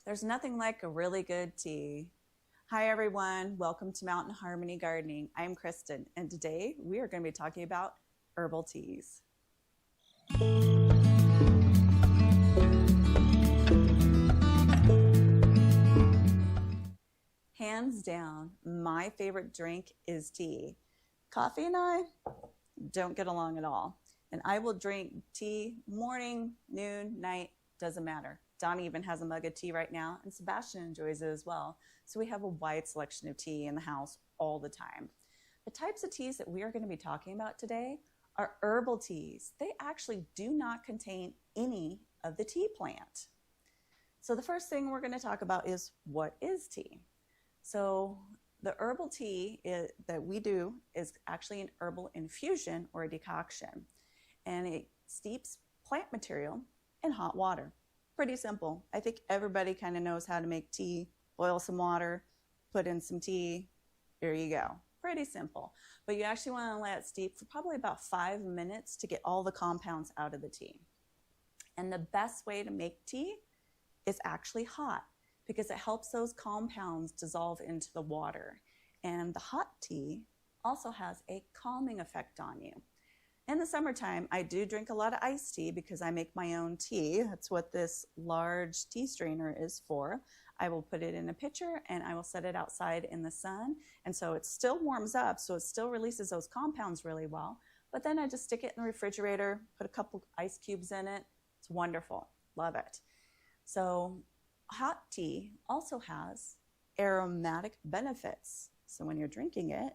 There's nothing like a really good tea. Hi, everyone. Welcome to Mountain Harmony Gardening. I'm Kristen, and today we are going to be talking about herbal teas. Hands down, my favorite drink is tea. Coffee and I don't get along at all. And I will drink tea morning, noon, night, doesn't matter. Donnie even has a mug of tea right now, and Sebastian enjoys it as well. So we have a wide selection of tea in the house all the time. The types of teas that we are going to be talking about today are herbal teas. They actually do not contain any of the tea plant. So the first thing we're going to talk about is, what is tea? So the herbal tea that we do is actually an herbal infusion or a decoction. And it steeps plant material in hot water. Pretty simple. I think everybody kind of knows how to make tea. Boil some water, put in some tea, here you go. Pretty simple. But you actually want to let it steep for probably about 5 minutes to get all the compounds out of the tea. And the best way to make tea is actually hot, because it helps those compounds dissolve into the water. And the hot tea also has a calming effect on you. In the summertime, I do drink a lot of iced tea because I make my own tea. That's what this large tea strainer is for. I will put it in a pitcher and I will set it outside in the sun. And so it still warms up, so it still releases those compounds really well. But then I just stick it in the refrigerator, put a couple ice cubes in it. It's wonderful. Love it. So hot tea also has aromatic benefits. So when you're drinking it,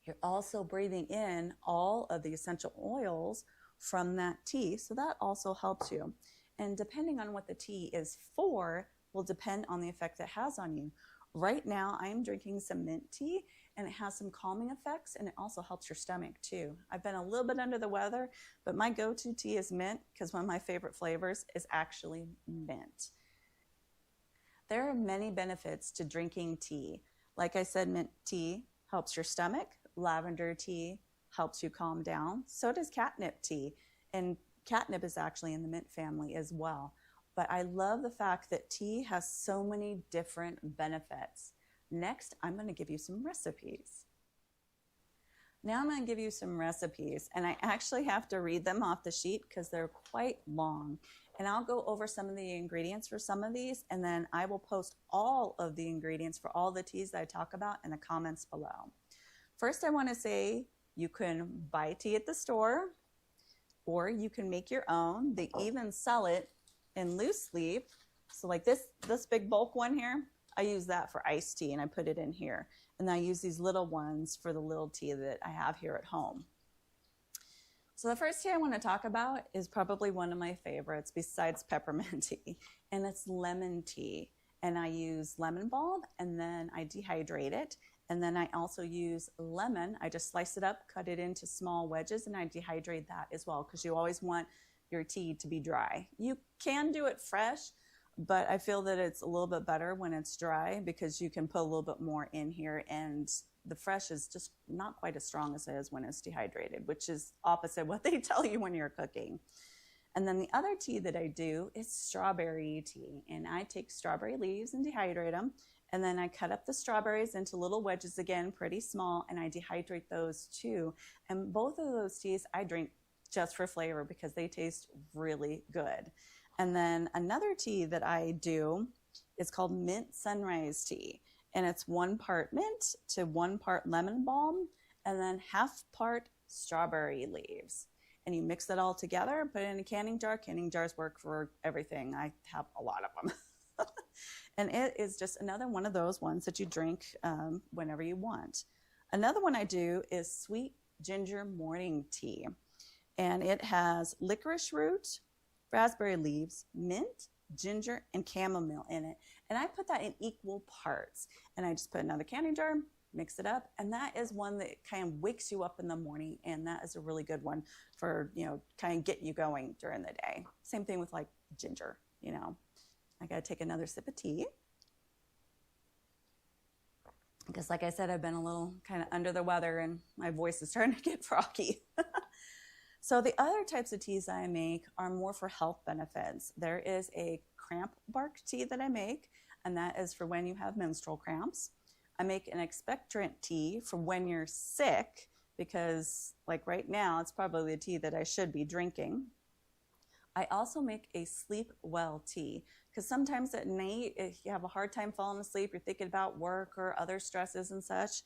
you're also breathing in all of the essential oils from that tea. So that also helps you. And depending on what the tea is for will depend on the effect it has on you. Right now, I'm drinking some mint tea, and it has some calming effects, and it also helps your stomach too. I've been a little bit under the weather, but my go-to tea is mint, because one of my favorite flavors is actually mint. There are many benefits to drinking tea. Like I said, mint tea helps your stomach. Lavender tea helps you calm down. So does catnip tea. And catnip is actually in the mint family as well. But I love the fact that tea has so many different benefits. Next, I'm going to give you some recipes. Now I'm going to give you some recipes, and I actually have to read them off the sheet because they're quite long. And I'll go over some of the ingredients for some of these, and then I will post all of the ingredients for all the teas that I talk about in the comments below. First, I want to say you can buy tea at the store, or you can make your own. They even sell it in loose leaf. So like this big bulk one here, I use that for iced tea, and I put it in here. And I use these little ones for the little tea that I have here at home. So the first tea I want to talk about is probably one of my favorites besides peppermint tea, and it's lemon tea. And I use lemon balm, and then I dehydrate it. And then I also use lemon. I just slice it up, cut it into small wedges, and I dehydrate that as well, because you always want your tea to be dry. You can do it fresh, but I feel that it's a little bit better when it's dry, because you can put a little bit more in here, and the fresh is just not quite as strong as it is when it's dehydrated, which is opposite what they tell you when you're cooking. And then the other tea that I do is strawberry tea, and I take strawberry leaves and dehydrate them. And then I cut up the strawberries into little wedges again, pretty small, and I dehydrate those too. And both of those teas I drink just for flavor because they taste really good. And then another tea that I do is called mint sunrise tea. And it's 1 part mint to 1 part lemon balm, and then half part strawberry leaves. And you mix it all together, put it in a canning jar. Canning jars work for everything. I have a lot of them. And it is just another one of those ones that you drink whenever you want. Another one I do is sweet ginger morning tea. And it has licorice root, raspberry leaves, mint, ginger, and chamomile in it. And I put that in equal parts. And I just put another canning jar, mix it up. And that is one that kind of wakes you up in the morning. And that is a really good one for, kind of getting you going during the day. Same thing with like ginger, I got to take another sip of tea. Because like I said, I've been a little kind of under the weather and my voice is starting to get froggy. So the other types of teas I make are more for health benefits. There is a Cramp Bark Tea that I make, and that is for when you have menstrual cramps. I make an Expectorant Tea for when you're sick, because like right now, it's probably the tea that I should be drinking. I also make a sleep well tea, because sometimes at night, if you have a hard time falling asleep, you're thinking about work or other stresses and such.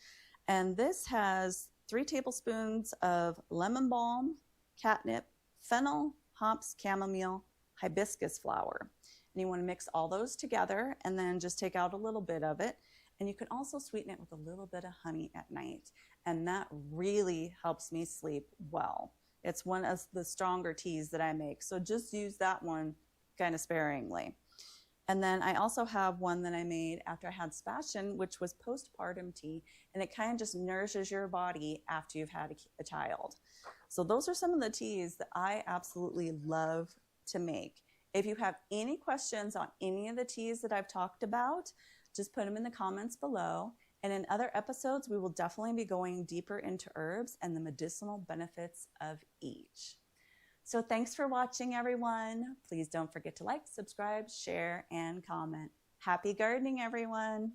And this has 3 tablespoons of lemon balm, catnip, fennel, hops, chamomile, hibiscus flower. And you want to mix all those together and then just take out a little bit of it. And you can also sweeten it with a little bit of honey at night. And that really helps me sleep well. It's one of the stronger teas that I make. So just use that one kind of sparingly. And then I also have one that I made after I had Sebastian, which was Postpartum Tea. And it kind of just nourishes your body after you've had a child. So those are some of the teas that I absolutely love to make. If you have any questions on any of the teas that I've talked about, just put them in the comments below. And in other episodes, we will definitely be going deeper into herbs and the medicinal benefits of each. So thanks for watching, everyone. Please don't forget to like, subscribe, share, and comment. Happy gardening, everyone.